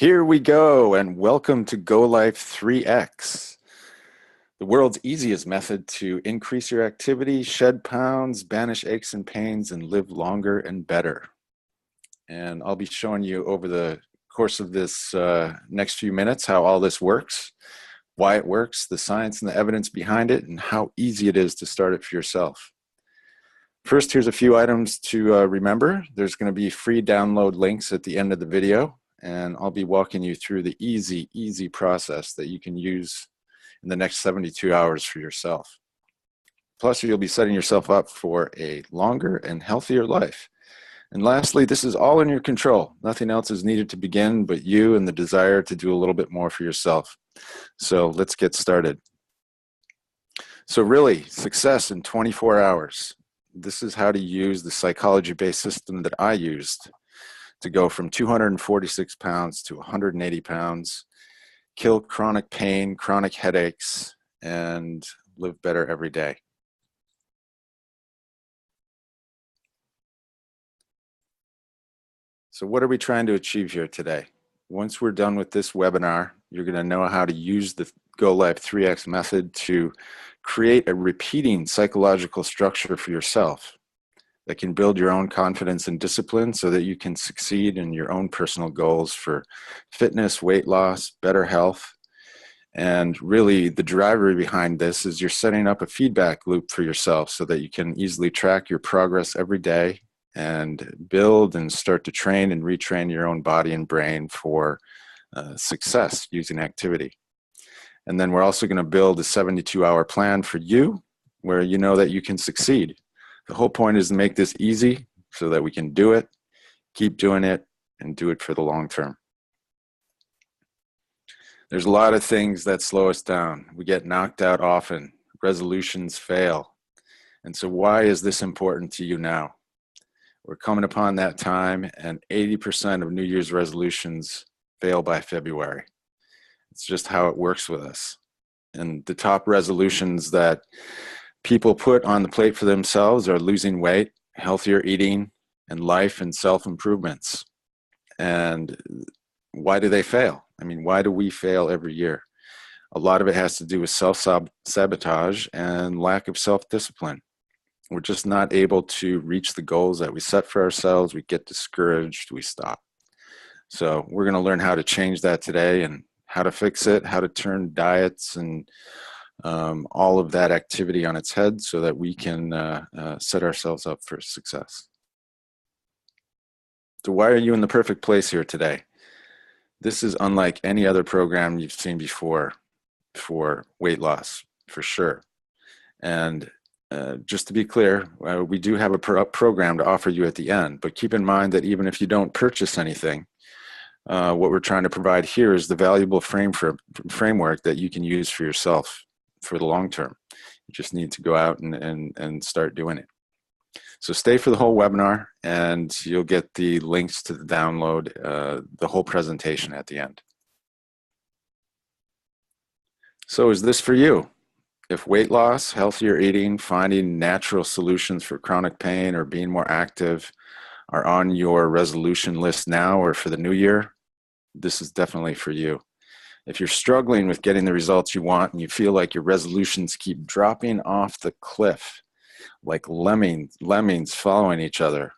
Here we go, and welcome to GoLife3x, the world's easiest method to increase your activity, shed pounds, banish aches and pains, and live longer and better. And I'll be showing you over the course of this next few minutes how all this works, why it works, the science and the evidence behind it, and how easy it is to start it for yourself. First, here's a few items to remember. There's going to be free download links at the end of the video, and I'll be walking you through the easy process that you can use in the next 72 hours for yourself. Plus, you'll be setting yourself up for a longer and healthier life. And lastly, this is all in your control. Nothing else is needed to begin but you and the desire to do a little bit more for yourself. So let's get started. So really, success in 24 hours. This is how to use the psychology-based system that I used to go from 246 pounds to 180 pounds, kill chronic pain, chronic headaches, and live better every day. So what are we trying to achieve here today? Once we're done with this webinar, you're going to know how to use the GoLife3x method to create a repeating psychological structure for yourself that can build your own confidence and discipline so that you can succeed in your own personal goals for fitness, weight loss, better health. And really the driver behind this is you're setting up a feedback loop for yourself so that you can easily track your progress every day and build and start to train and retrain your own body and brain for success using activity. And then we're also going to build a 72-hour plan for you where you know that you can succeed. The whole point is to make this easy so that we can do it, keep doing it, and do it for the long term. There's a lot of things that slow us down. We get knocked out often. Resolutions fail. And so why is this important to you now? We're coming upon that time, and 80% of New Year's resolutions fail by February. It's just how it works with us. And the top resolutions that people put on the plate for themselves are losing weight, healthier eating, and life and self-improvements. And why do they fail? I mean, why do we fail every year? A lot of it has to do with self-sabotage and lack of self-discipline. We're just not able to reach the goals that we set for ourselves. We get discouraged, we stop. So we're going to learn how to change that today and how to fix it, how to turn diets and all of that activity on its head so that we can set ourselves up for success. So why are you in the perfect place here today? This is unlike any other program you've seen before for weight loss, for sure. And just to be clear, we do have a program to offer you at the end, but keep in mind that even if you don't purchase anything, what we're trying to provide here is the valuable framework that you can use for yourself for the long term. You just need to go out and start doing it. So stay for the whole webinar, and you'll get the links to the download, the whole presentation at the end. So is this for you? If weight loss, healthier eating, finding natural solutions for chronic pain, or being more active are on your resolution list now or for the new year, this is definitely for you. If you're struggling with getting the results you want and you feel like your resolutions keep dropping off the cliff like lemmings following each other,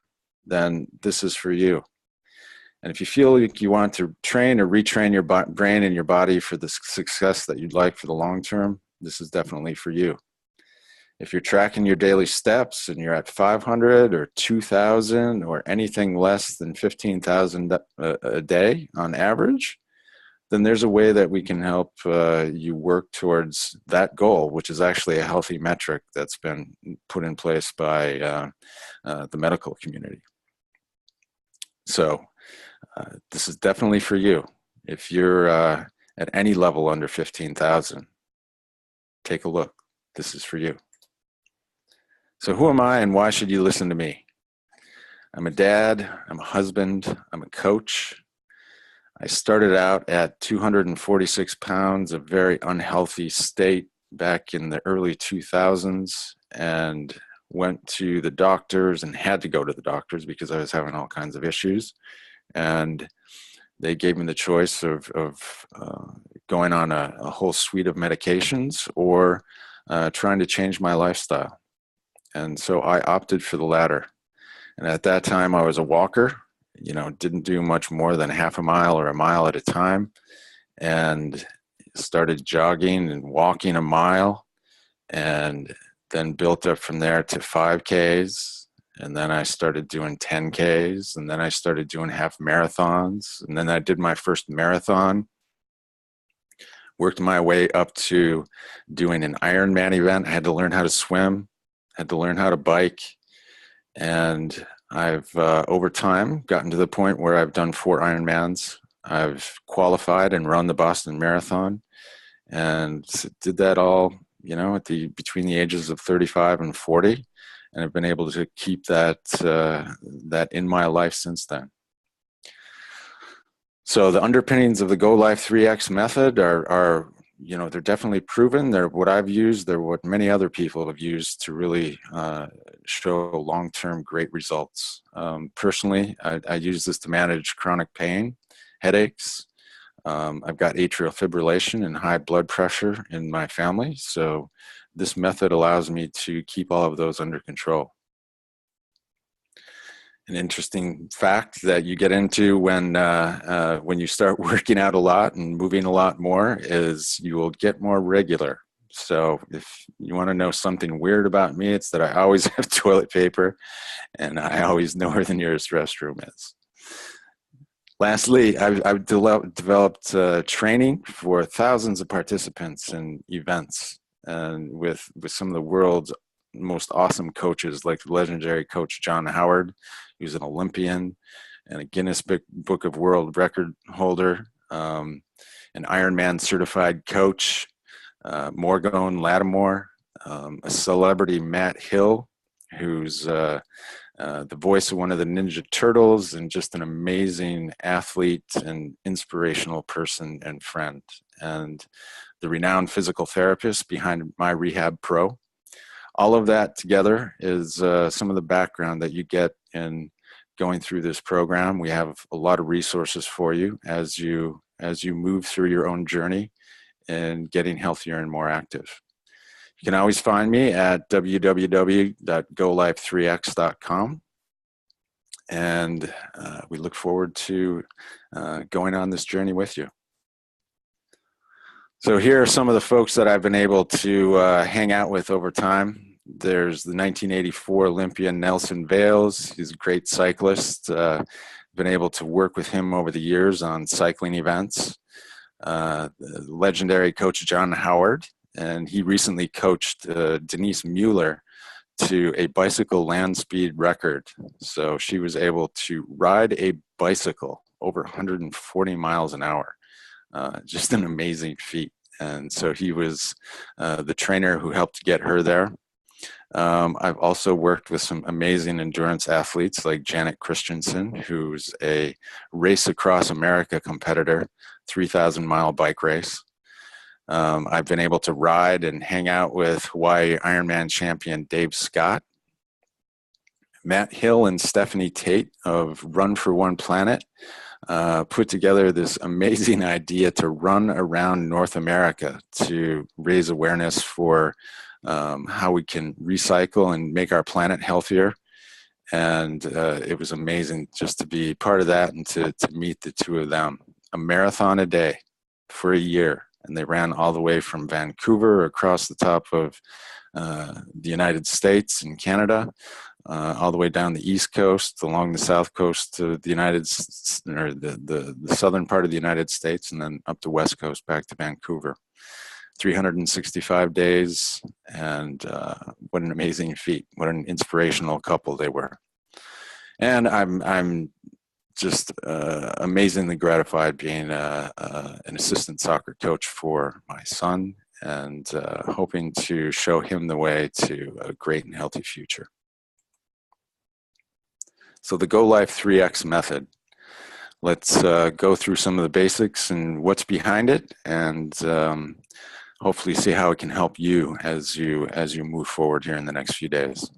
then this is for you. And if you feel like you want to train or retrain your brain and your body for the success that you'd like for the long term, this is definitely for you. If you're tracking your daily steps and you're at 500 or 2,000 or anything less than 15,000 a day on average, then there's a way that we can help you work towards that goal, which is actually a healthy metric that's been put in place by the medical community. So this is definitely for you. If you're at any level under 15,000, take a look. This is for you. So who am I and why should you listen to me? I'm a dad, I'm a husband, I'm a coach. I started out at 246 pounds, a very unhealthy state back in the early 2000s, and went to the doctors and had to go to the doctors because I was having all kinds of issues. And They gave me the choice of going on a whole suite of medications or trying to change my lifestyle. And so I opted for the latter. And at that time, I was a walker, didn't do much more than half a mile or a mile at a time, and started jogging and walking a mile, and then built up from there to 5Ks. And then I started doing 10Ks, and then I started doing half marathons. And then I did my first marathon, worked my way up to doing an Ironman event. I had to learn how to swim, had to learn how to bike. And I've, over time, gotten to the point where I've done 4 Ironmans. I've qualified and run the Boston Marathon, and did that all, between the ages of 35 and 40. And I've been able to keep that in my life since then. So the underpinnings of the GoLife3x method are they're definitely proven. They're what I've used. They're what many other people have used to really show long-term great results. Personally, I use this to manage chronic pain, headaches. I've got atrial fibrillation and high blood pressure in my family. So this method allows me to keep all of those under control. An interesting fact that you get into when you start working out a lot and moving a lot more is you will get more regular. So if you want to know something weird about me, it's that I always have toilet paper, and I always know where the nearest restroom is. Lastly, I've developed training for thousands of participants in events, and with some of the world's most awesome coaches, like the legendary coach John Howard, who's an Olympian and a Guinness Book of World Record holder, an Ironman certified coach, Morgane Lattimore, a celebrity, Matt Hill, who's the voice of one of the Ninja Turtles, and just an amazing athlete and inspirational person and friend, and the renowned physical therapist behind My Rehab Pro. All of that together is some of the background that you get in going through this program. We have a lot of resources for you as you move through your own journey and getting healthier and more active. You can always find me at www.GoLife3x.com. And we look forward to going on this journey with you. So here are some of the folks that I've been able to hang out with over time. There's the 1984 Olympian Nelson Vales. He's a great cyclist. Been able to work with him over the years on cycling events. The legendary coach John Howard, and he recently coached Denise Mueller to a bicycle land speed record. So she was able to ride a bicycle over 140 miles an hour. Just an amazing feat. And so he was the trainer who helped get her there. I've also worked with some amazing endurance athletes like Janet Christensen, who's a Race Across America competitor, 3,000-mile bike race. I've been able to ride and hang out with Hawaii Ironman champion Dave Scott. Matt Hill and Stephanie Tate of Run for One Planet put together this amazing idea to run around North America to raise awareness for how we can recycle and make our planet healthier. And it was amazing just to be part of that and to meet the two of them. A marathon a day for a year. And they ran all the way from Vancouver across the top of the United States and Canada, all the way down the East Coast, along the South Coast to the the southern part of the United States, and then up the West Coast back to Vancouver. 365 days, and what an amazing feat. What an inspirational couple they were. And I'm just amazingly gratified being an assistant soccer coach for my son, and hoping to show him the way to a great and healthy future. So the GoLife3x method. Let's go through some of the basics and what's behind it, and hopefully see how it can help you as you move forward here in the next few days.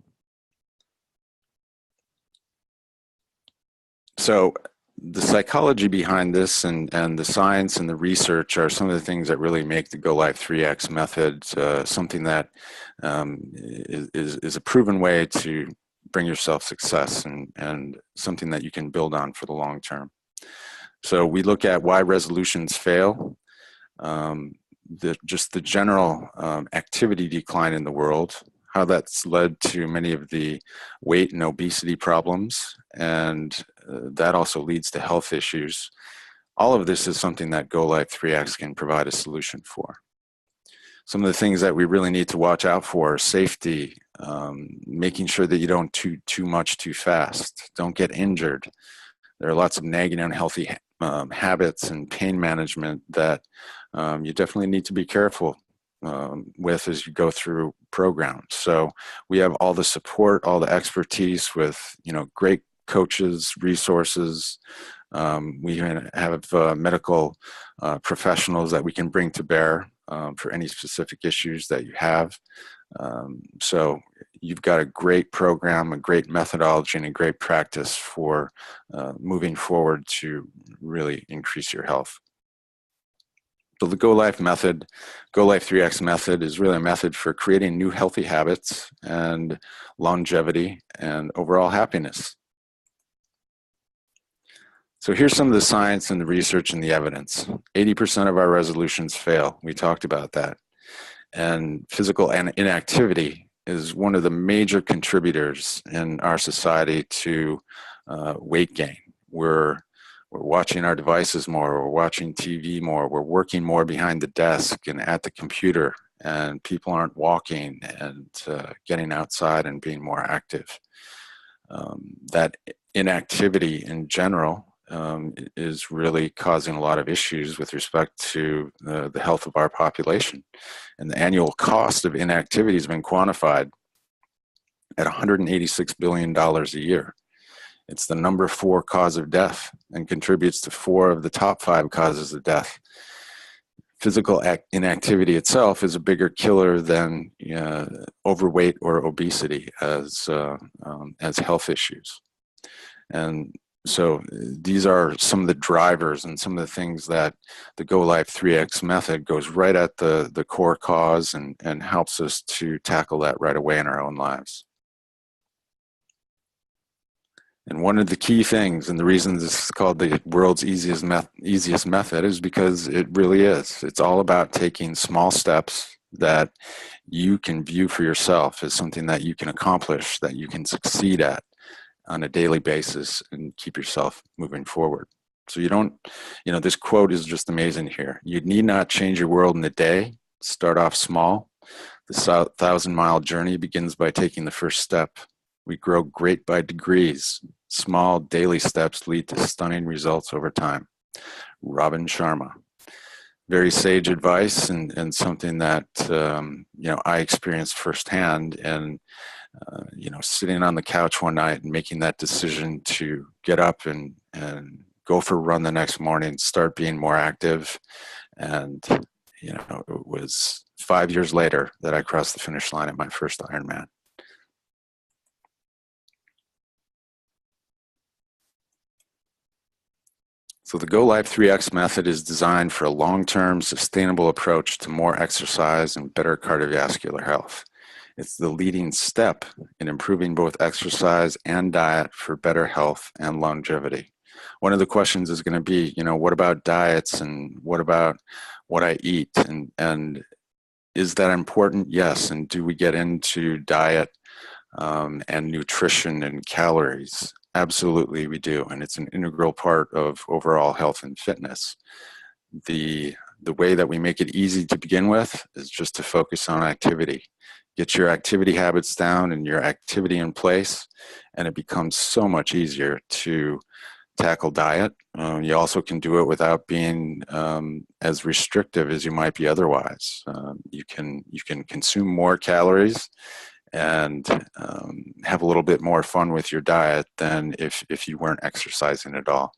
So the psychology behind this and the science and the research are some of the things that really make the GoLife3x method something that is a proven way to bring yourself success and something that you can build on for the long term. So we look at why resolutions fail, just the general activity decline in the world, how that's led to many of the weight and obesity problems, and that also leads to health issues. All of this is something that GoLife3x can provide a solution for. Some of the things that we really need to watch out for are safety, making sure that you don't do too much too fast, don't get injured. There are lots of nagging unhealthy habits and pain management that you definitely need to be careful with as you go through programs. So we have all the support, all the expertise with great coaches, resources. We have medical professionals that we can bring to bear for any specific issues that you have. So you've got a great program, a great methodology, and a great practice for moving forward to really increase your health. So the GoLife3x method is really a method for creating new healthy habits and longevity and overall happiness. So here's some of the science and the research and the evidence. 80% of our resolutions fail. We talked about that. And physical inactivity is one of the major contributors in our society to weight gain. We're watching our devices more, we're watching TV more, we're working more behind the desk and at the computer, and people aren't walking and getting outside and being more active. That inactivity in general is really causing a lot of issues with respect to the health of our population. And the annual cost of inactivity has been quantified at $186 billion a year. It's the number 4 cause of death and contributes to 4 of the top 5 causes of death. Physical inactivity itself is a bigger killer than overweight or obesity as health issues. And so these are some of the drivers and some of the things that the GoLife3x method goes right at the core cause and helps us to tackle that right away in our own lives. And one of the key things, and the reason this is called the world's easiest method, is because it really is. It's all about taking small steps that you can view for yourself as something that you can accomplish, that you can succeed at on a daily basis and keep yourself moving forward. So you don't, this quote is just amazing here. You need not change your world in a day. Start off small. The 1,000-mile journey begins by taking the first step. We grow great by degrees. Small daily steps lead to stunning results over time. Robin Sharma. Very sage advice and something that I experienced firsthand. And sitting on the couch one night and making that decision to get up and go for a run the next morning, start being more active. And it was 5 years later that I crossed the finish line at my first Ironman. So the GoLife3x method is designed for a long-term sustainable approach to more exercise and better cardiovascular health. It's the leading step in improving both exercise and diet for better health and longevity. One of the questions is going to be, what about diets and what about what I eat? And is that important? Yes. And do we get into diet and nutrition and calories? Absolutely, we do. And it's an integral part of overall health and fitness. The way that we make it easy to begin with is just to focus on activity. Get your activity habits down and your activity in place, and it becomes so much easier to tackle diet. You also can do it without being as restrictive as you might be otherwise. You can consume more calories and have a little bit more fun with your diet than if you weren't exercising at all.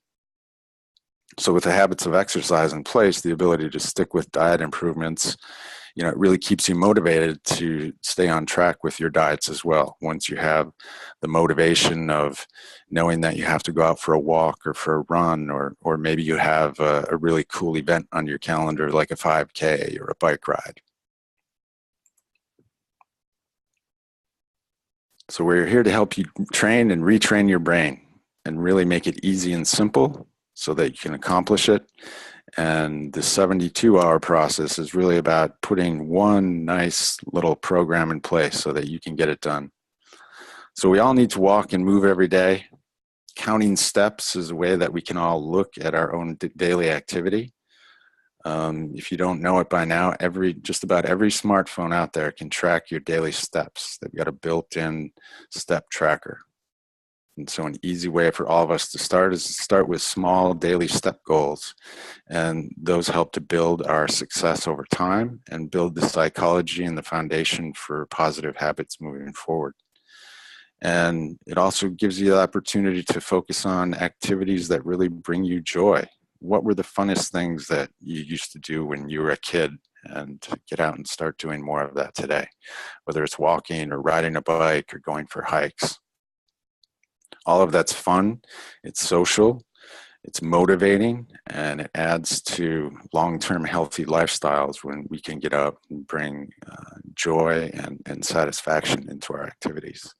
So with the habits of exercise in place, the ability to stick with diet improvements it really keeps you motivated to stay on track with your diets as well. Once you have the motivation of knowing that you have to go out for a walk or for a run, or maybe you have a really cool event on your calendar like a 5K or a bike ride. So we're here to help you train and retrain your brain and really make it easy and simple so that you can accomplish it. And the 72-hour process is really about putting one nice little program in place so that you can get it done. So we all need to walk and move every day. Counting steps is a way that we can all look at our own daily activity. If you don't know it by now, just about every smartphone out there can track your daily steps. They've got a built-in step tracker. And so an easy way for all of us to start is to start with small daily step goals. And those help to build our success over time and build the psychology and the foundation for positive habits moving forward. And it also gives you the opportunity to focus on activities that really bring you joy. What were the funnest things that you used to do when you were a kid, and get out and start doing more of that today, whether it's walking or riding a bike or going for hikes. All of that's fun, it's social, it's motivating, and it adds to long-term healthy lifestyles when we can get up and bring joy and satisfaction into our activities.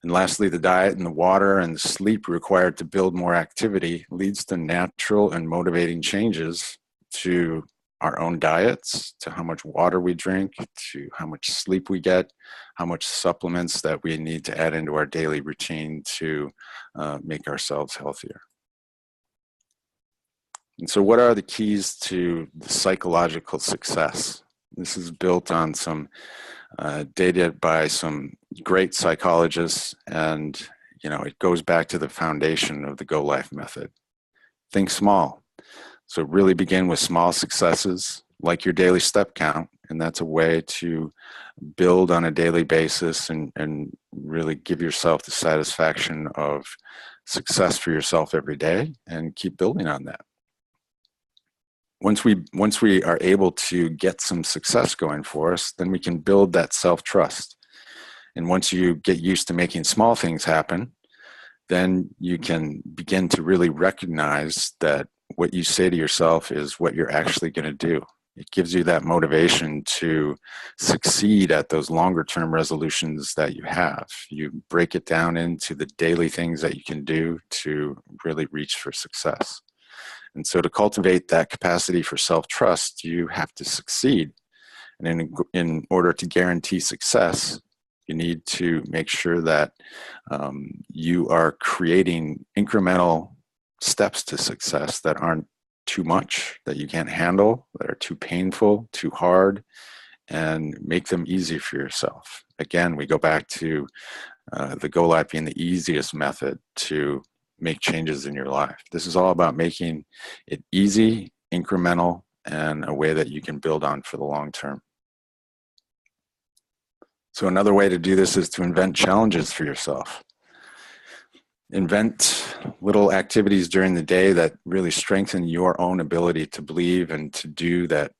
And lastly, the diet and the water and the sleep required to build more activity leads to natural and motivating changes to our own diets, to how much water we drink, to how much sleep we get, how much supplements that we need to add into our daily routine to make ourselves healthier. And so what are the keys to the psychological success? This is built on some data by some great psychologists, and it goes back to the foundation of the GoLife method. Think small. So really begin with small successes, like your daily step count, and that's a way to build on a daily basis and really give yourself the satisfaction of success for yourself every day, and keep building on that. Once we are able to get some success going for us, then we can build that self-trust. And once you get used to making small things happen, then you can begin to really recognize that what you say to yourself is what you're actually going to do. It gives you that motivation to succeed at those longer term resolutions that you have. You break it down into the daily things that you can do to really reach for success. And so to cultivate that capacity for self-trust, you have to succeed. And in order to guarantee success, you need to make sure that you are creating incremental steps to success that aren't too much, that you can't handle, that are too painful, too hard, and make them easy for yourself. Again, we go back to the GoLife being the easiest method to make changes in your life. This is all about making it easy, incremental, and a way that you can build on for the long term. So another way to do this is to invent challenges for yourself. Invent little activities during the day that really strengthen your own ability to believe and to do that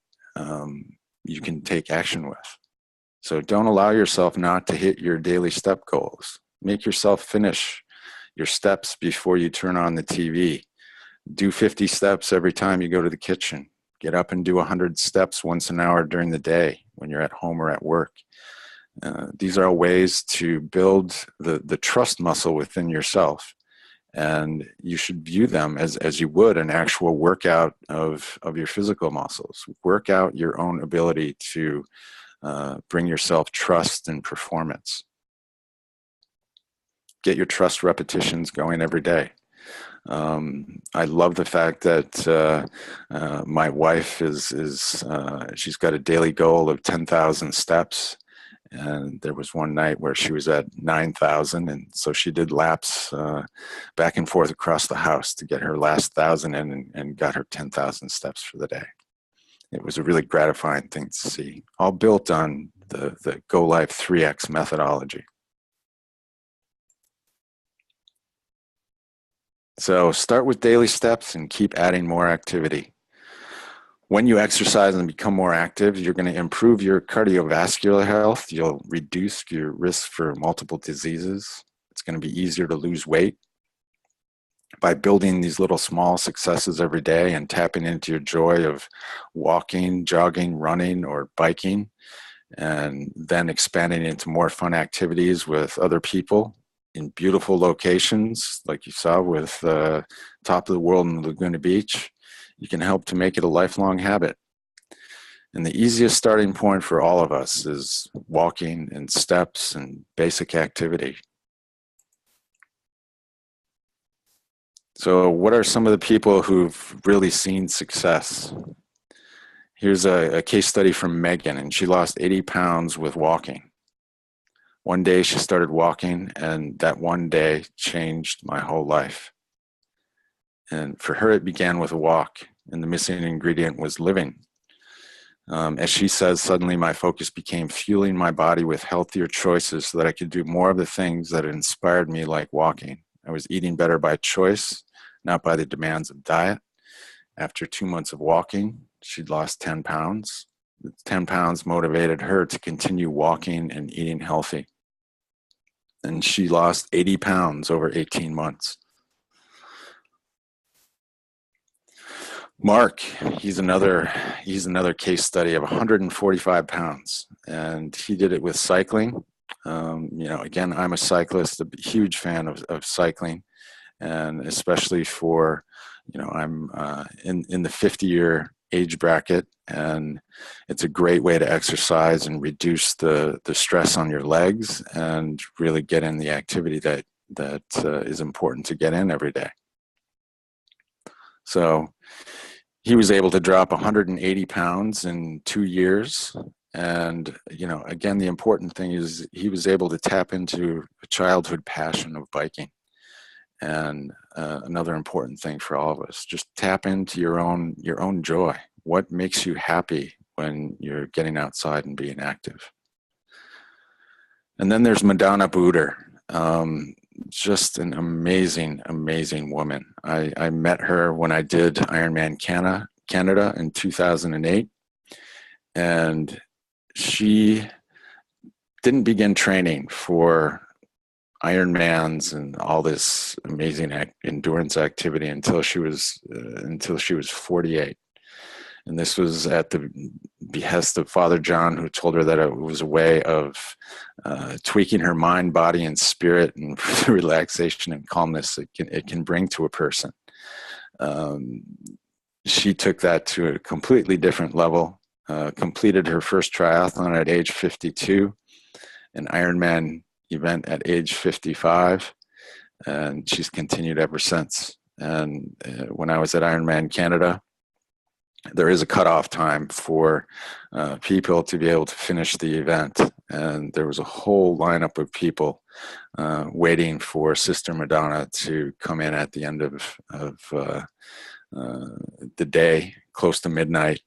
you can take action with. So don't allow yourself not to hit your daily step goals. Make yourself finish your steps before you turn on the TV. Do 50 steps every time you go to the kitchen. Get up and do 100 steps once an hour during the day when you're at home or at work. These are ways to build the trust muscle within yourself. And you should view them as you would an actual workout of your physical muscles. Work out your own ability to bring yourself trust and performance. Get your trust repetitions going every day. I love the fact that my wife she's got a daily goal of 10,000 steps. And there was one night where she was at 9,000, and so she did laps back and forth across the house to get her last 1,000 in, and got her 10,000 steps for the day. It was a really gratifying thing to see, all built on the GoLife3x methodology. So start with daily steps and keep adding more activity. When you exercise and become more active, you're going to improve your cardiovascular health. You'll reduce your risk for multiple diseases. It's going to be easier to lose weight by building these little small successes every day and tapping into your joy of walking, jogging, running, or biking, and then expanding into more fun activities with other people in beautiful locations, like you saw with Top of the World in Laguna Beach. You can help to make it a lifelong habit. And the easiest starting point for all of us is walking and steps and basic activity. So what are some of the people who've really seen success? Here's a case study from Megan, and she lost 80 pounds with walking. One day she started walking, and that one day changed my whole life. And for her, it began with a walk, and the missing ingredient was living. As she says, suddenly my focus became fueling my body with healthier choices so that I could do more of the things that inspired me, like walking. I was eating better by choice, not by the demands of diet. After 2 months of walking, she'd lost 10 pounds. The 10 pounds motivated her to continue walking and eating healthy. And she lost 80 pounds over 18 months. Mark, he's another case study of 145 pounds, and he did it with cycling. Again, I'm a cyclist, a huge fan of cycling, and especially for, I'm in the 50-year age bracket, and it's a great way to exercise and reduce the stress on your legs and really get in the activity that is important to get in every day. So he was able to drop 180 pounds in 2 years. And, again, the important thing is he was able to tap into a childhood passion of biking. And another important thing for all of us, just tap into your own joy. What makes you happy when you're getting outside and being active? And then there's Madonna Buder. Just an amazing, amazing woman. I met her when I did Ironman Canada in 2008. And she didn't begin training for Ironmans and all this amazing endurance activity until she was 48. And this was at the behest of Father John, who told her that it was a way of tweaking her mind, body, and spirit, and the relaxation and calmness it can bring to a person. She took that to a completely different level, completed her first triathlon at age 52, an Ironman event at age 55, and she's continued ever since. And when I was at Ironman Canada, there is a cutoff time for people to be able to finish the event. And there was a whole lineup of people waiting for Sister Madonna to come in at the end of the day, close to midnight.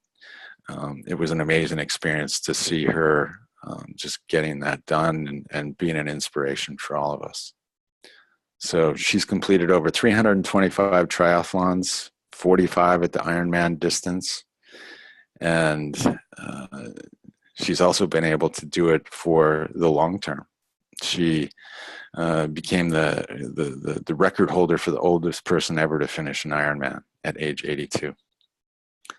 It was an amazing experience to see her just getting that done and being an inspiration for all of us. So she's completed over 325 triathlons, 45 at the Ironman distance. And she's also been able to do it for the long term. She became the record holder for the oldest person ever to finish an Ironman at age 82.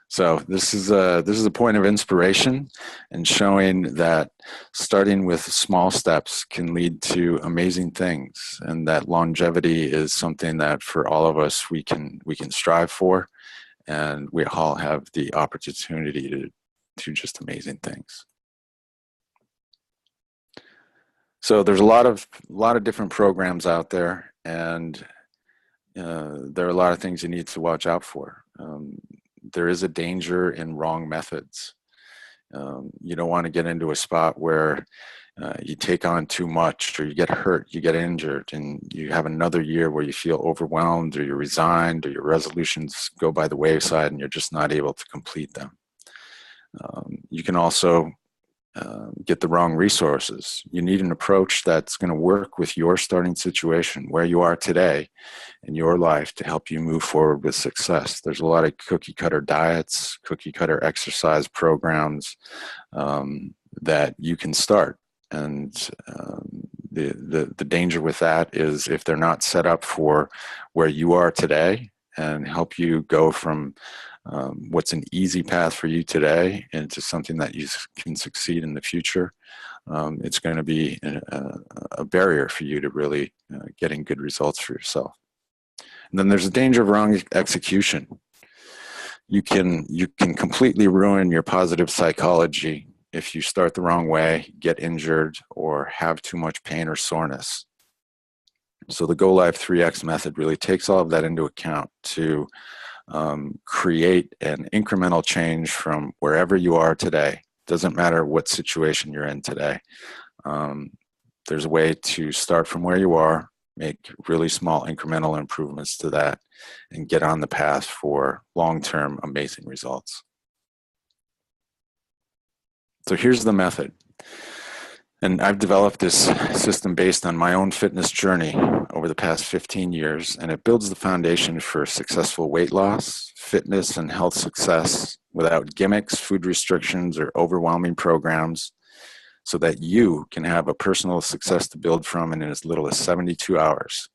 So this is a point of inspiration and showing that starting with small steps can lead to amazing things, and that longevity is something that for all of us we can strive for, and we all have the opportunity to do just amazing things. So there's a lot of different programs out there, and there are a lot of things you need to watch out for. There is a danger in wrong methods. You don't want to get into a spot where you take on too much, or you get hurt, you get injured, and you have another year where you feel overwhelmed, or you're resigned, or your resolutions go by the wayside and you're just not able to complete them. You can also get the wrong resources. You need an approach that's going to work with your starting situation, where you are today in your life, to help you move forward with success. There's a lot of cookie cutter diets, cookie cutter exercise programs that you can start. And the danger with that is if they're not set up for where you are today and help you go from what's an easy path for you today into something that you can succeed in the future, it's going to be a barrier for you to really getting good results for yourself. And then there's a danger of wrong execution. You can completely ruin your positive psychology if you start the wrong way, get injured, or have too much pain or soreness. So the GoLife3x method really takes all of that into account to create an incremental change from wherever you are today. Doesn't matter what situation you're in today. There's a way to start from where you are, make really small incremental improvements to that, and get on the path for long-term amazing results. So here's the method. And I've developed this system based on my own fitness journey over the past 15 years, and it builds the foundation for successful weight loss, fitness, and health success without gimmicks, food restrictions, or overwhelming programs, so that you can have a personal success to build from in as little as 72 hours.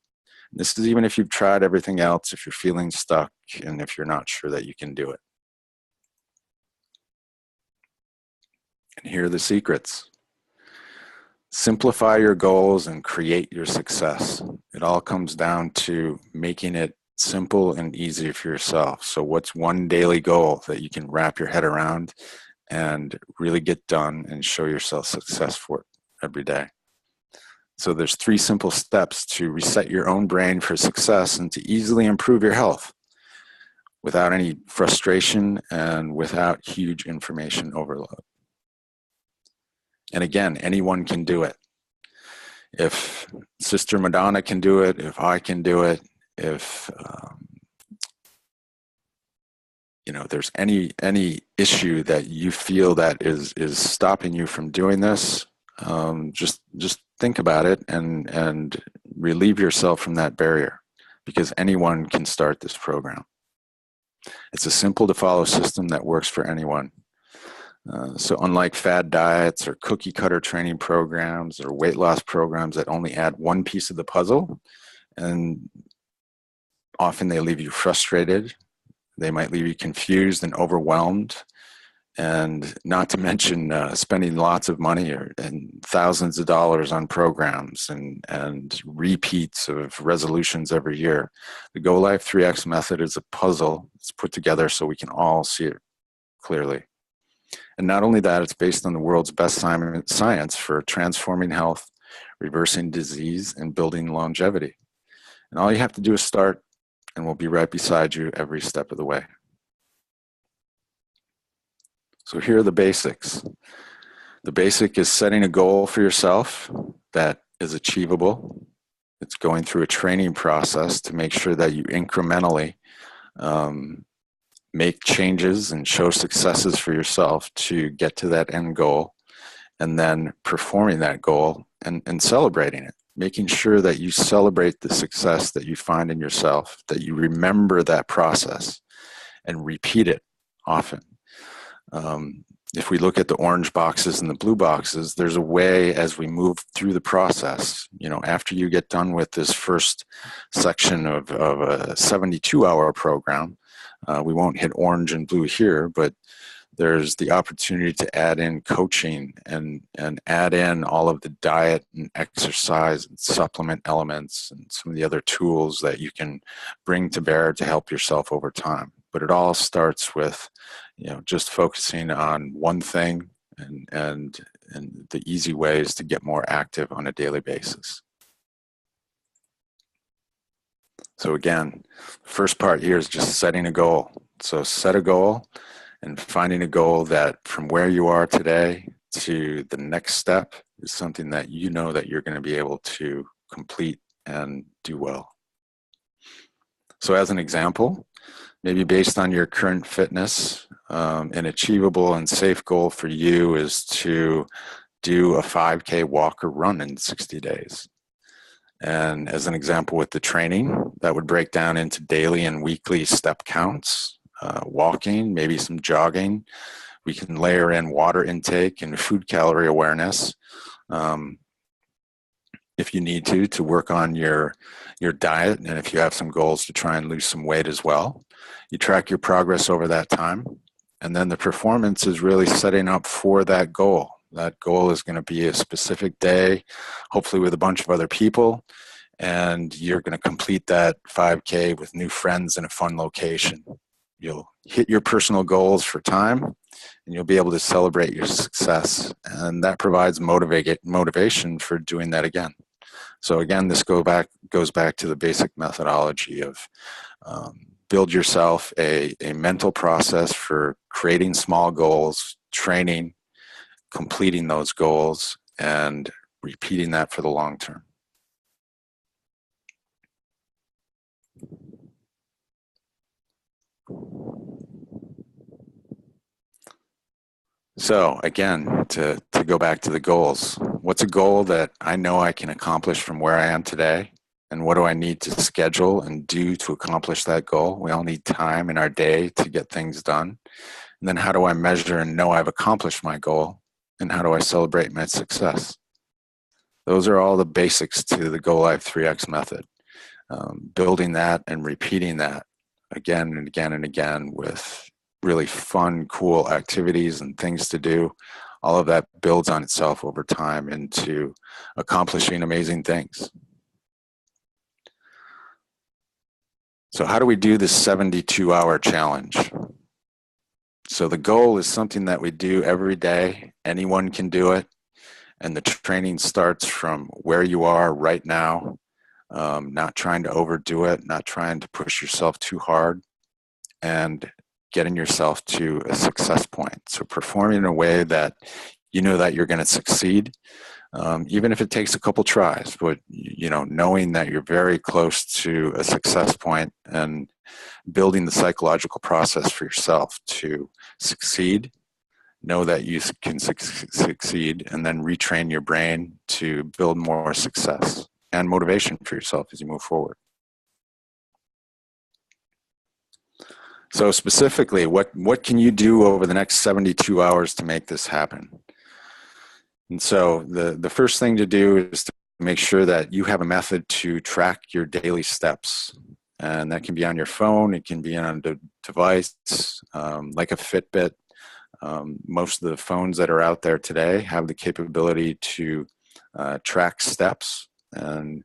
And this is even if you've tried everything else, if you're feeling stuck, and if you're not sure that you can do it. And here are the secrets. Simplify your goals and create your success. It all comes down to making it simple and easy for yourself. So what's one daily goal that you can wrap your head around and really get done and show yourself success for it every day? So there's 3 simple steps to reset your own brain for success and to easily improve your health without any frustration and without huge information overload. And again, anyone can do it. If Sister Madonna can do it, if I can do it, if there's any issue that you feel that is stopping you from doing this, just think about it and relieve yourself from that barrier, because anyone can start this program. It's a simple to follow system that works for anyone. So unlike fad diets or cookie cutter training programs or weight loss programs that only add one piece of the puzzle, and often they leave you frustrated, they might leave you confused and overwhelmed, and not to mention spending lots of money and thousands of dollars on programs and repeats of resolutions every year. The GoLife3x method is a puzzle. It's put together so we can all see it clearly. And not only that, it's based on the world's best science for transforming health, reversing disease, and building longevity. And all you have to do is start, and we'll be right beside you every step of the way. So here are the basics. The basic is setting a goal for yourself that is achievable. It's going through a training process to make sure that you incrementally make changes and show successes for yourself to get to that end goal, and then performing that goal and celebrating it, making sure that you celebrate the success that you find in yourself, that you remember that process and repeat it often. If we look at the orange boxes and the blue boxes, there's a way as we move through the process, after you get done with this first section of a 72-hour program, we won't hit orange and blue here, but there's the opportunity to add in coaching and add in all of the diet and exercise and supplement elements and some of the other tools that you can bring to bear to help yourself over time. But it all starts with, just focusing on one thing and the easy ways to get more active on a daily basis. So again, first part here is just setting a goal. So set a goal and finding a goal that from where you are today to the next step is something that you know that you're going to be able to complete and do well. So as an example, maybe based on your current fitness, an achievable and safe goal for you is to do a 5K walk or run in 60 days. And as an example with the training, that would break down into daily and weekly step counts, walking, maybe some jogging. We can layer in water intake and food calorie awareness. If you need to work on your diet, and if you have some goals to try and lose some weight as well. You track your progress over that time, and then the performance is really setting up for that goal. That goal is going to be a specific day, hopefully with a bunch of other people, and you're going to complete that 5K with new friends in a fun location. You'll hit your personal goals for time, and you'll be able to celebrate your success, and that provides motivation for doing that again. So again, this goes back to the basic methodology of build yourself a mental process for creating small goals, training, completing those goals, and repeating that for the long term. So again, to go back to the goals, what's a goal that I know I can accomplish from where I am today? And what do I need to schedule and do to accomplish that goal? We all need time in our day to get things done. And then how do I measure and know I've accomplished my goal? And how do I celebrate my success? Those are all the basics to the GoLife3x method. Building that and repeating that again and again and again with really fun, cool activities and things to do. All of that builds on itself over time into accomplishing amazing things. So how do we do this 72-hour challenge? So the goal is something that we do every day. Anyone can do it. And the training starts from where you are right now, not trying to overdo it, not trying to push yourself too hard, and getting yourself to a success point. So performing in a way that you know that you're going to succeed, even if it takes a couple tries, but knowing that you're very close to a success point and building the psychological process for yourself to succeed, know that you can succeed, and then retrain your brain to build more success and motivation for yourself as you move forward. So specifically, what can you do over the next 72 hours to make this happen? And so the first thing to do is to make sure that you have a method to track your daily steps. And that can be on your phone, it can be on a device like a Fitbit. Most of the phones that are out there today have the capability to track steps. And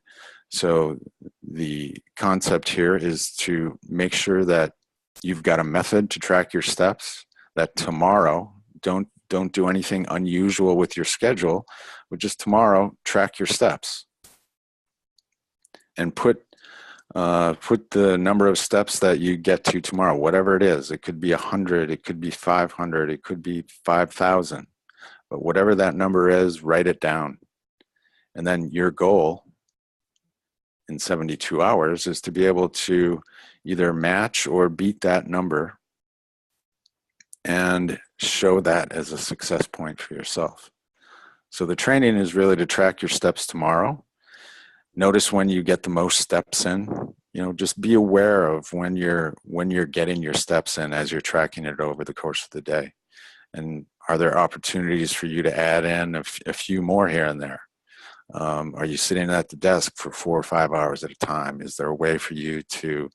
so the concept here is to make sure that you've got a method to track your steps, that tomorrow, don't do anything unusual with your schedule, but just tomorrow, track your steps. And put the number of steps that you get to tomorrow, whatever it is. It could be 100, it could be 500, it could be 5,000. But whatever that number is, write it down. And then your goal in 72 hours is to be able to either match or beat that number and show that as a success point for yourself. So the training is really to track your steps tomorrow. Notice when you get the most steps in. Just be aware of when you're getting your steps in as you're tracking it over the course of the day. And are there opportunities for you to add in a few more here and there? Are you sitting at the desk for 4 or 5 hours at a time? Is there a way for you to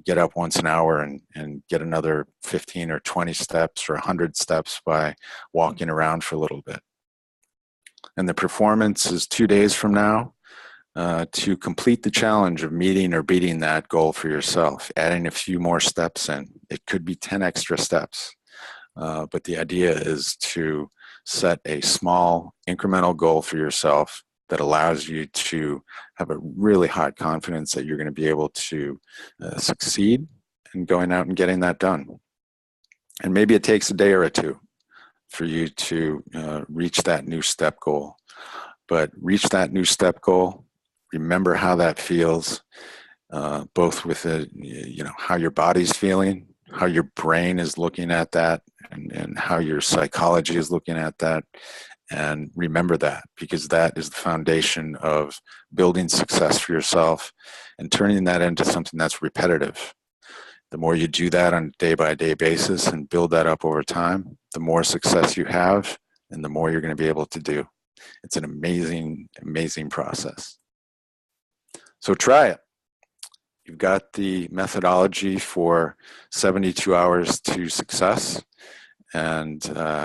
get up once an hour and get another 15 or 20 steps or 100 steps by walking around for a little bit? And the performance is 2 days from now to complete the challenge of meeting or beating that goal for yourself, adding a few more steps in. It could be 10 extra steps, but the idea is to set a small incremental goal for yourself that allows you to have a really high confidence that you're going to be able to succeed in going out and getting that done. And maybe it takes a day or two for you to reach that new step goal. But reach that new step goal, remember how that feels, both with how your body's feeling, how your brain is looking at that, and how your psychology is looking at that. And remember that, because that is the foundation of building success for yourself and turning that into something that's repetitive. The more you do that on a day-by-day basis and build that up over time, the more success you have and the more you're going to be able to do. It's an amazing, amazing process. So try it. You've got the methodology for 72 hours to success, and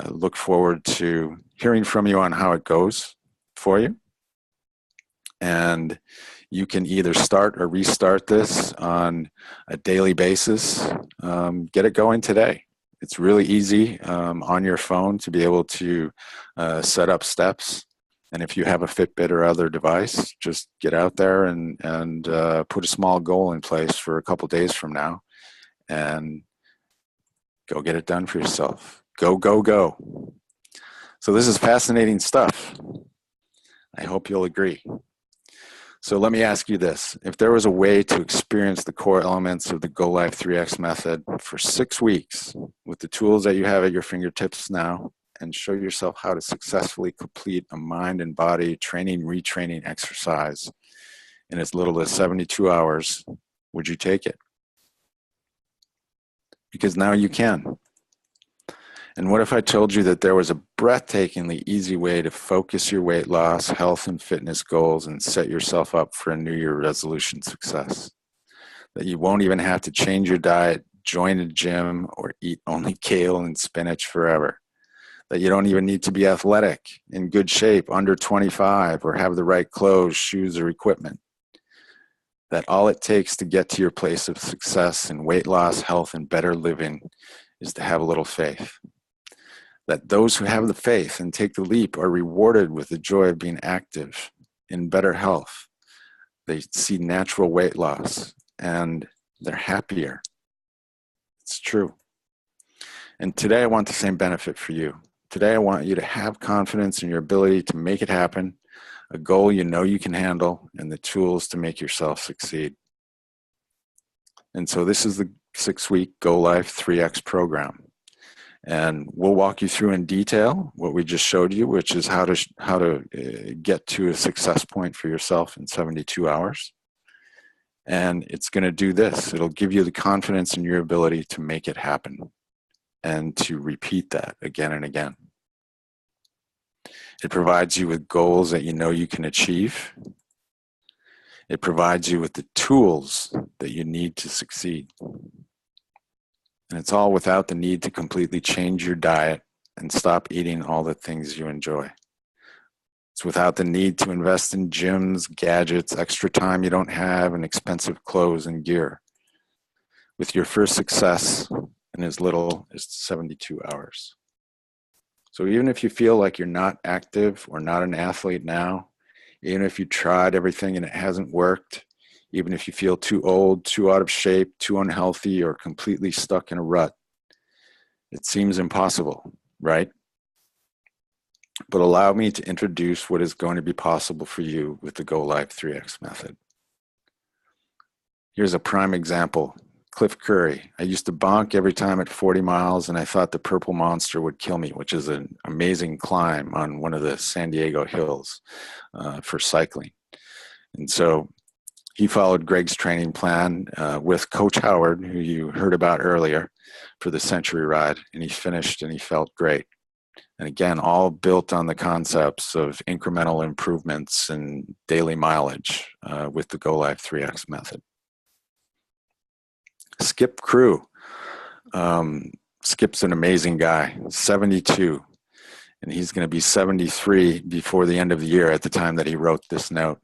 look forward to hearing from you on how it goes for you. And you can either start or restart this on a daily basis. Get it going today. It's really easy on your phone to be able to set up steps. And if you have a Fitbit or other device, just get out there and put a small goal in place for a couple days from now and go get it done for yourself. Go, go, go. So this is fascinating stuff. I hope you'll agree. So let me ask you this. If there was a way to experience the core elements of the GoLife3x method for 6 weeks with the tools that you have at your fingertips now, and show yourself how to successfully complete a mind and body training, retraining exercise in as little as 72 hours, would you take it? Because now you can. And what if I told you that there was a breathtakingly easy way to focus your weight loss, health, and fitness goals and set yourself up for a New Year resolution success? That you won't even have to change your diet, join a gym, or eat only kale and spinach forever. That you don't even need to be athletic, in good shape, under 25, or have the right clothes, shoes, or equipment. That all it takes to get to your place of success in weight loss, health, and better living is to have a little faith. That those who have the faith and take the leap are rewarded with the joy of being active, in better health. They see natural weight loss, and they're happier. It's true. And today I want the same benefit for you. Today I want you to have confidence in your ability to make it happen, a goal you know you can handle, and the tools to make yourself succeed. And so this is the 6-week GoLife3x program. And we'll walk you through in detail what we just showed you, which is how to get to a success point for yourself in 72 hours. And it's going to do this. It'll give you the confidence in your ability to make it happen and to repeat that again and again. It provides you with goals that you know you can achieve. It provides you with the tools that you need to succeed. And it's all without the need to completely change your diet and stop eating all the things you enjoy. It's without the need to invest in gyms, gadgets, extra time you don't have, and expensive clothes and gear. With your first success in as little as 72 hours. So even if you feel like you're not active or not an athlete now, even if you tried everything and it hasn't worked, even if you feel too old, too out of shape, too unhealthy, or completely stuck in a rut, it seems impossible, right? But allow me to introduce what is going to be possible for you with the GoLife3x method. Here's a prime example. Cliff Curry. I used to bonk every time at 40 miles, and I thought the Purple Monster would kill me, which is an amazing climb on one of the San Diego hills for cycling. And so he followed Greg's training plan with Coach Howard, who you heard about earlier, for the Century Ride, and he finished and he felt great. And again, all built on the concepts of incremental improvements and daily mileage with the GoLife3x method. Skip Crew. Skip's an amazing guy, 72, and he's going to be 73 before the end of the year at the time that he wrote this note.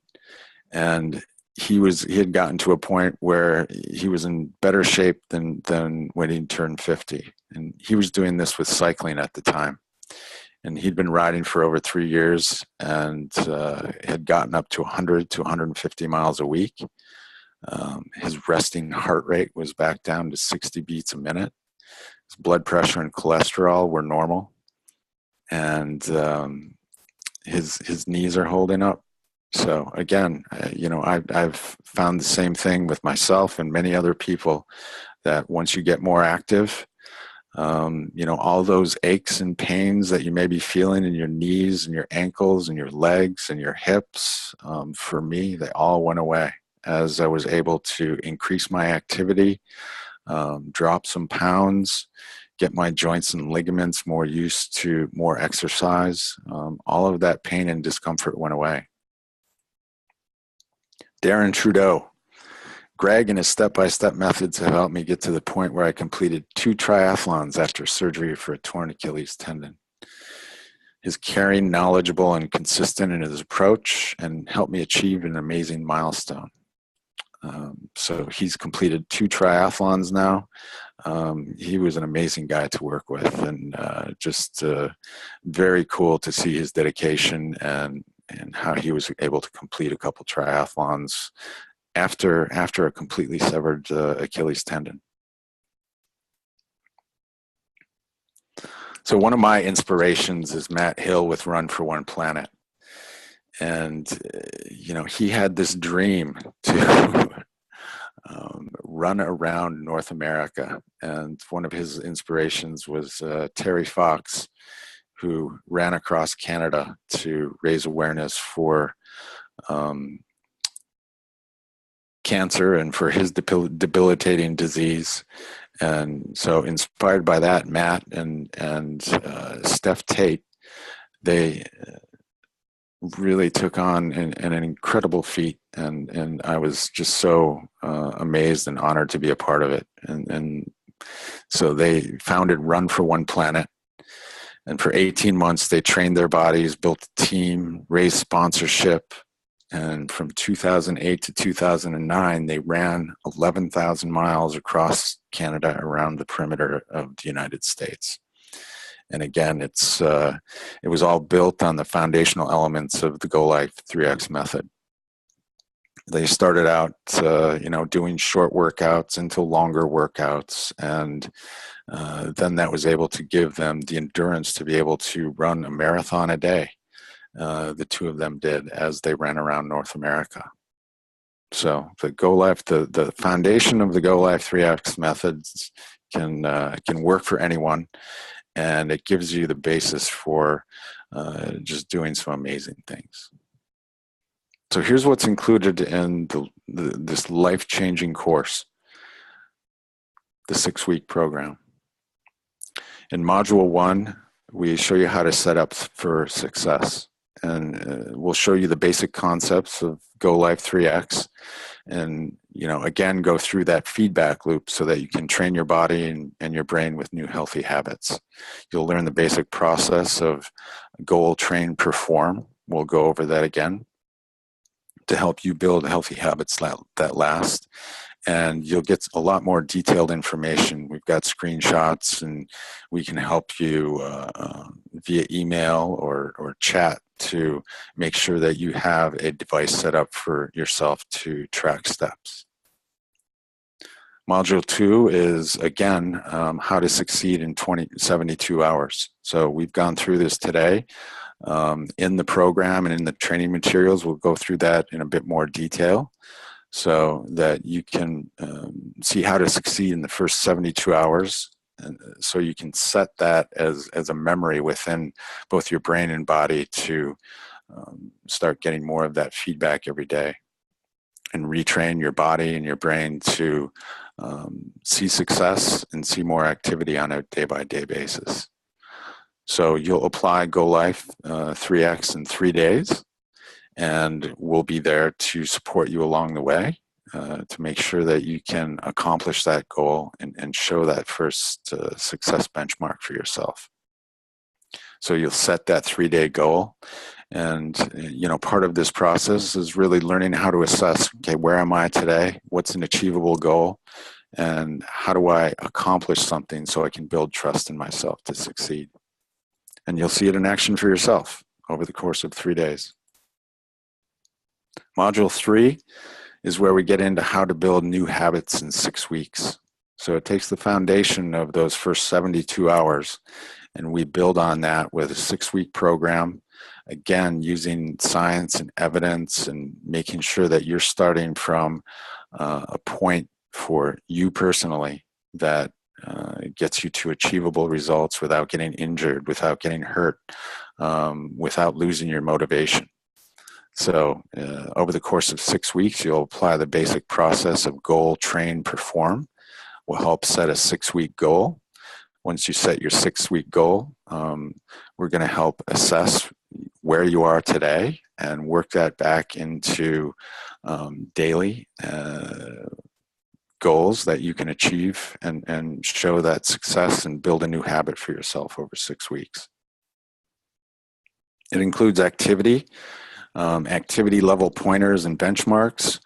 And he had gotten to a point where he was in better shape than when he turned 50. And he was doing this with cycling at the time. And he'd been riding for over 3 years and had gotten up to 100 to 150 miles a week. His resting heart rate was back down to 60 beats a minute. His blood pressure and cholesterol were normal. And his knees are holding up. So again, I've found the same thing with myself and many other people, that once you get more active, all those aches and pains that you may be feeling in your knees and your ankles and your legs and your hips, for me, they all went away as I was able to increase my activity, drop some pounds, get my joints and ligaments more used to more exercise. All of that pain and discomfort went away. Darren Trudeau. Greg and his step-by-step methods have helped me get to the point where I completed 2 triathlons after surgery for a torn Achilles tendon. His caring, knowledgeable, and consistent in his approach, and helped me achieve an amazing milestone. So he's completed 2 triathlons now. He was an amazing guy to work with, and just very cool to see his dedication and how he was able to complete a couple triathlons after a completely severed Achilles tendon. So one of my inspirations is Matt Hill with Run for One Planet. And, he had this dream to run around North America. And one of his inspirations was Terry Fox, who ran across Canada to raise awareness for cancer and for his debilitating disease. And so inspired by that, Matt and Steph Tate, they really took on an incredible feat, and I was just so amazed and honored to be a part of it. And so they founded Run for One Planet, and for 18 months they trained their bodies, built a team, raised sponsorship, and from 2008 to 2009 they ran 11,000 miles across Canada around the perimeter of the United States. And again, it was all built on the foundational elements of the GoLife3x method. They started out, doing short workouts into longer workouts, and then that was able to give them the endurance to be able to run a marathon a day. The 2 of them did as they ran around North America. So the foundation of the GoLife3x methods can work for anyone. And it gives you the basis for just doing some amazing things. So here's what's included in this life-changing course, the 6-week program. In Module 1, we show you how to set up for success. And we'll show you the basic concepts of GoLife3x, and again, go through that feedback loop so that you can train your body and your brain with new healthy habits. You'll learn the basic process of goal, train, perform. We'll go over that again to help you build healthy habits that last. And you'll get a lot more detailed information. We've got screenshots, and we can help you via email or chat to make sure that you have a device set up for yourself to track steps. Module 2 is, again, how to succeed in 72 hours. So we've gone through this today. In the program and in the training materials, we'll go through that in a bit more detail, so that you can see how to succeed in the first 72 hours. And so you can set that as a memory within both your brain and body to start getting more of that feedback every day, and retrain your body and your brain to see success and see more activity on a day-by-day basis. So you'll apply GoLife3x in 3 days, and we'll be there to support you along the way to make sure that you can accomplish that goal and show that first success benchmark for yourself. So you'll set that 3-day goal, and part of this process is really learning how to assess, okay, where am I today? What's an achievable goal? And how do I accomplish something so I can build trust in myself to succeed? And you'll see it in action for yourself over the course of 3 days. Module 3 is where we get into how to build new habits in 6 weeks. So it takes the foundation of those first 72 hours, and we build on that with a 6-week program again, using science and evidence and making sure that you're starting from a point for you personally that gets you to achievable results without getting injured, without getting hurt, without losing your motivation. So over the course of 6 weeks, you'll apply the basic process of goal, train, perform. We'll help set a 6-week goal. Once you set your 6-week goal, we're going to help assess where you are today and work that back into daily goals that you can achieve and show that success and build a new habit for yourself over 6 weeks. It includes activity level pointers and benchmarks.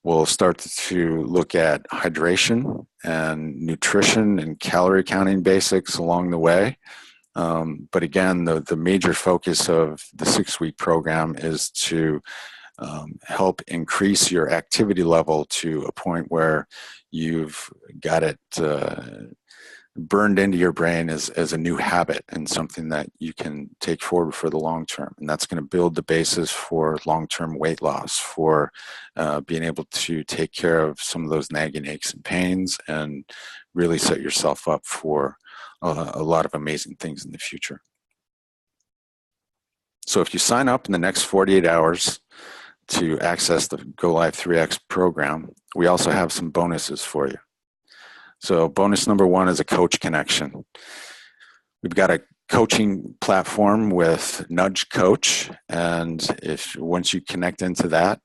We'll start to look at hydration and nutrition and calorie counting basics along the way. But again, the major focus of the 6-week program is to help increase your activity level to a point where you've got it burned into your brain as a new habit and something that you can take forward for the long term. And that's going to build the basis for long-term weight loss, for being able to take care of some of those nagging aches and pains and really set yourself up for a lot of amazing things in the future. So if you sign up in the next 48 hours to access the GoLife3x program, we also have some bonuses for you. So bonus number 1 is a coach connection. We've got a coaching platform with Nudge Coach, and once you connect into that,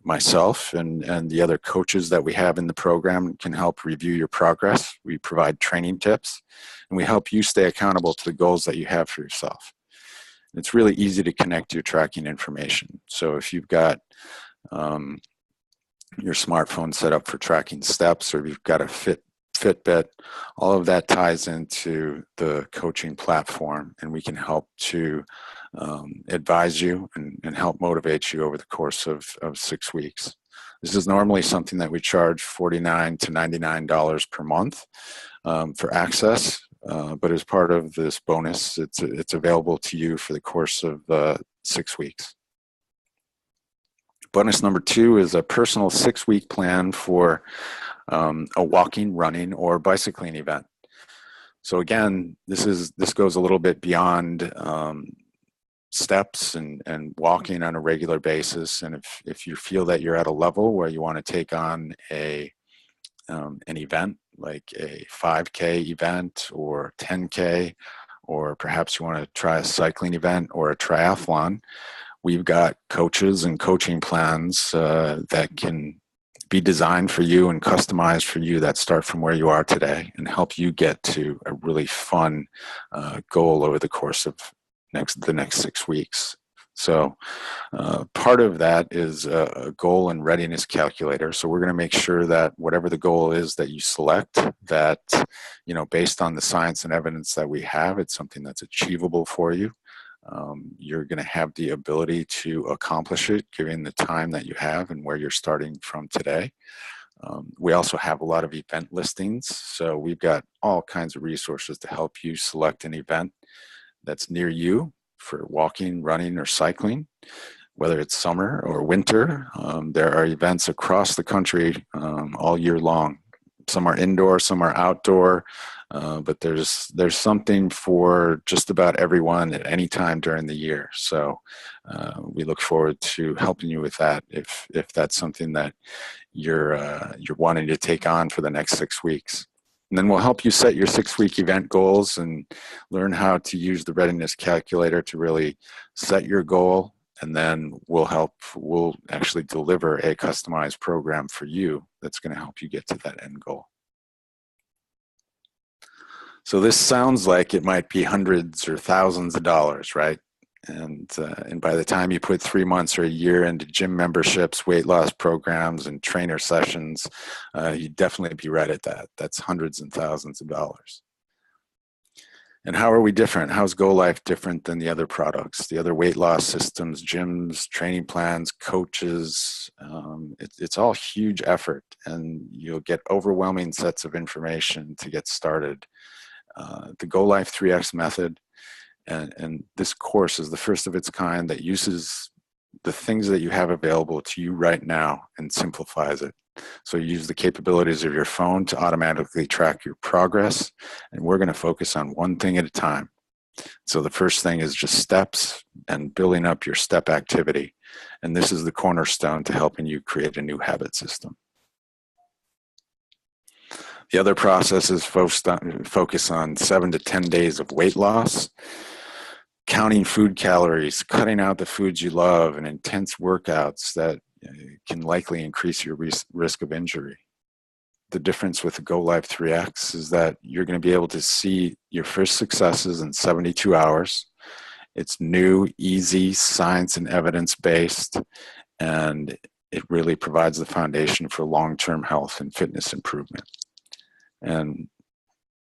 myself and the other coaches that we have in the program can help review your progress. We provide training tips, and we help you stay accountable to the goals that you have for yourself. It's really easy to connect your tracking information. So if you've got your smartphone set up for tracking steps, or if you've got a Fitbit, all of that ties into the coaching platform, and we can help to advise you and help motivate you over the course of 6 weeks. This is normally something that we charge $49 to $99 per month for access, but as part of this bonus, it's available to you for the course of 6 weeks. Bonus number 2 is a personal 6-week plan for a walking, running, or bicycling event. So again, this goes a little bit beyond steps and walking on a regular basis. And if you feel that you're at a level where you want to take on an event like a 5K event or 10K, or perhaps you want to try a cycling event or a triathlon, we've got coaches and coaching plans that can be designed for you and customized for you that start from where you are today and help you get to a really fun goal over the course of the next 6 weeks. So part of that is a goal and readiness calculator. So we're going to make sure that whatever the goal is that you select, that, based on the science and evidence that we have, it's something that's achievable for you. You're going to have the ability to accomplish it given the time that you have and where you're starting from today. We also have a lot of event listings, so we've got all kinds of resources to help you select an event that's near you for walking, running, or cycling, whether it's summer or winter. There are events across the country all year long. Some are indoor, some are outdoor, but there's something for just about everyone at any time during the year. So we look forward to helping you with that if that's something that you're wanting to take on for the next 6 weeks. And then we'll help you set your 6-week event goals and learn how to use the readiness calculator to really set your goal. And then we'll actually deliver a customized program for you that's going to help you get to that end goal. So this sounds like it might be hundreds or thousands of dollars, right? And by the time you put 3 months or a year into gym memberships, weight loss programs, and trainer sessions, you'd definitely be right at that. That's hundreds and thousands of dollars. And how are we different? How's GoLife different than the other products, the other weight loss systems, gyms, training plans, coaches? It's all huge effort, and you'll get overwhelming sets of information to get started. The GoLife3x method And this course is the first of its kind that uses the things that you have available to you right now and simplifies it. So you use the capabilities of your phone to automatically track your progress, and we're going to focus on one thing at a time. So the first thing is just steps and building up your step activity. And this is the cornerstone to helping you create a new habit system. The other process is focus on 7 to 10 days of weight loss, counting food calories, cutting out the foods you love, and intense workouts that can likely increase your risk of injury. The difference with the GoLife3x is that you're going to be able to see your first successes in 72 hours. It's new, easy, science and evidence-based, and it really provides the foundation for long-term health and fitness improvement. And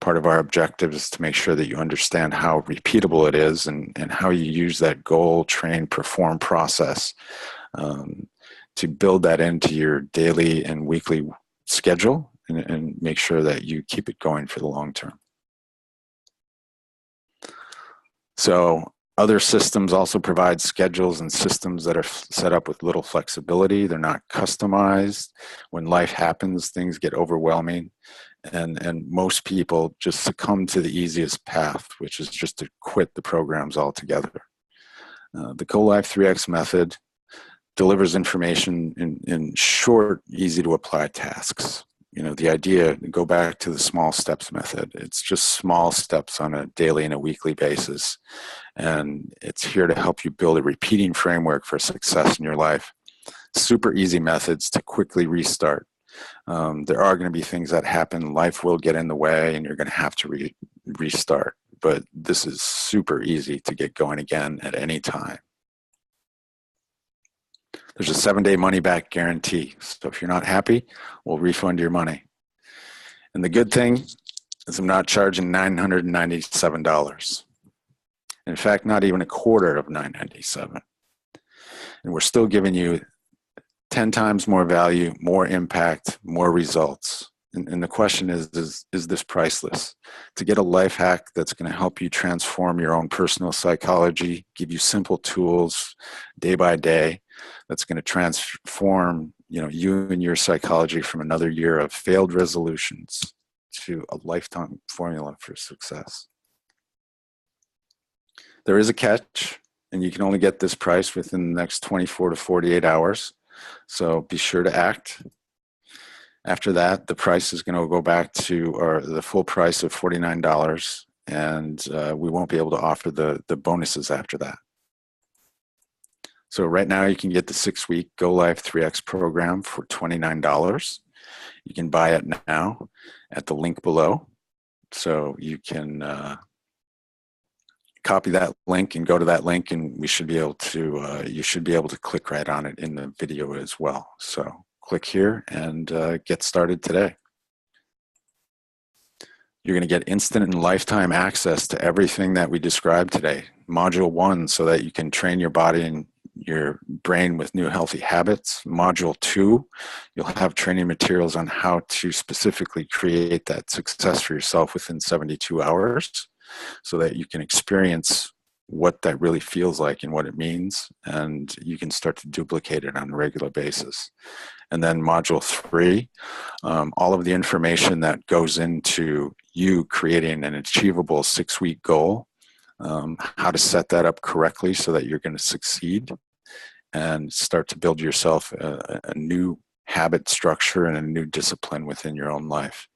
part of our objective is to make sure that you understand how repeatable it is and how you use that goal, train, perform process to build that into your daily and weekly schedule and make sure that you keep it going for the long term. So other systems also provide schedules and systems that are set up with little flexibility. They're not customized. When life happens, things get overwhelming. And most people just succumb to the easiest path, which is just to quit the programs altogether. The GoLife3x method delivers information in short, easy to apply tasks. You know, the idea, go back to the small steps method. It's just small steps on a daily and a weekly basis. And it's here to help you build a repeating framework for success in your life. Super easy methods to quickly restart. There are going to be things that happen. Life will get in the way and you're going to have to restart. But this is super easy to get going again at any time. There's a 7-day money-back guarantee. So if you're not happy, we'll refund your money. And the good thing is I'm not charging $997. In fact, not even a quarter of $997. And we're still giving you 10 times more value, more impact, more results. And the question is this priceless? To get a life hack that's going to help you transform your own personal psychology, give you simple tools day by day, that's going to transform, you and your psychology from another year of failed resolutions to a lifetime formula for success. There is a catch, and you can only get this price within the next 24 to 48 hours. So be sure to act. After that, the price is going to go back to the full price of $49, and we won't be able to offer the bonuses after that. So right now you can get the 6-week GoLife3x program for $29. You can buy it now at the link below. So you can copy that link and go to that link, and we should be able to, you should be able to click right on it in the video as well. So click here and get started today. You're going to get instant and lifetime access to everything that we described today. Module 1, so that you can train your body and your brain with new healthy habits. Module 2, you'll have training materials on how to specifically create that success for yourself within 72 hours so that you can experience what that really feels like and what it means, and you can start to duplicate it on a regular basis. And then module 3, all of the information that goes into you creating an achievable 6-week goal, how to set that up correctly so that you're going to succeed and start to build yourself a new habit structure and a new discipline within your own life.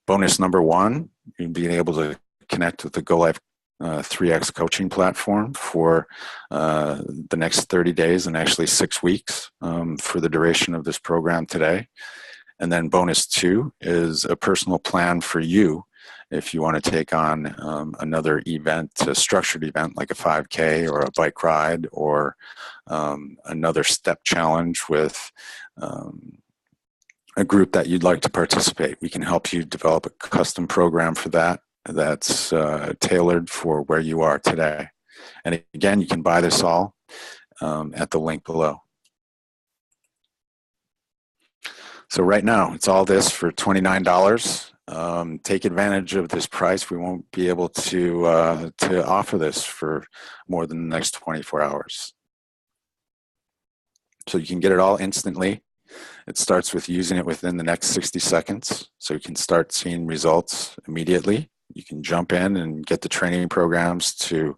Bonus number 1, you'll be able to connect with the GoLife3x coaching platform for the next 30 days and actually 6 weeks for the duration of this program today. And then bonus 2 is a personal plan for you if you want to take on another event, a structured event like a 5K or a bike ride or another step challenge with a group that you'd like to participate. We can help you develop a custom program for that that's tailored for where you are today. And again, you can buy this all at the link below. So right now, it's all this for $29. take advantage of this price. We won't be able to offer this for more than the next 24 hours. So you can get it all instantly. It starts with using it within the next 60 seconds. So you can start seeing results immediately. You can jump in and get the training programs to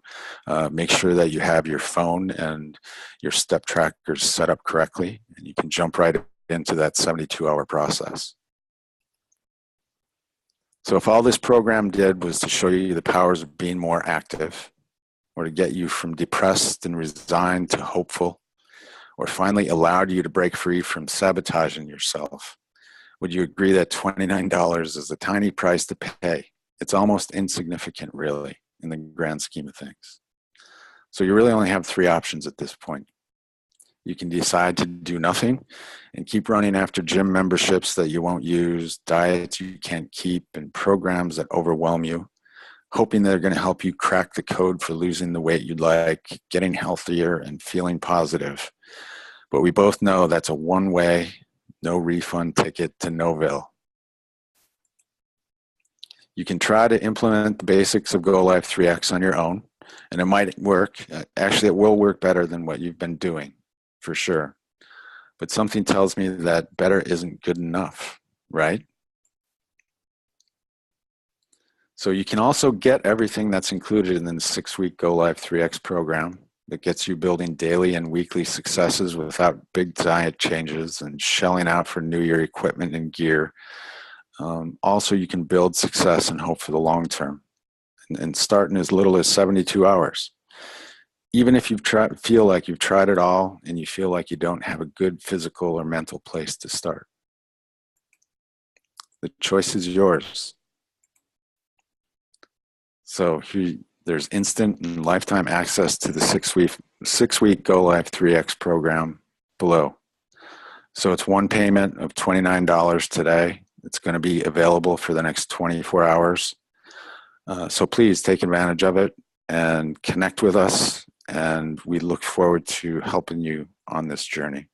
make sure that you have your phone and your step trackers set up correctly. And you can jump right into that 72-hour process. So if all this program did was to show you the powers of being more active, or to get you from depressed and resigned to hopeful, or finally allowed you to break free from sabotaging yourself, would you agree that $29 is a tiny price to pay? It's almost insignificant, really, in the grand scheme of things. So you really only have 3 options at this point. You can decide to do nothing and keep running after gym memberships that you won't use, diets you can't keep, and programs that overwhelm you, hoping they're going to help you crack the code for losing the weight you'd like, getting healthier, and feeling positive. But we both know that's a one-way, no refund ticket to Noville. You can try to implement the basics of GoLife3x on your own, and it might work. Actually, it will work better than what you've been doing, for sure. But something tells me that better isn't good enough, right? So you can also get everything that's included in the 6-week GoLife3x program that gets you building daily and weekly successes without big diet changes and shelling out for new year equipment and gear. Also, you can build success and hope for the long term and start in as little as 72 hours. Even if feel like you've tried it all and you feel like you don't have a good physical or mental place to start. The choice is yours. So there's instant and lifetime access to the 6-week GoLife3x program below. So it's one payment of $29 today. It's going to be available for the next 24 hours. So please take advantage of it and connect with us. And we look forward to helping you on this journey.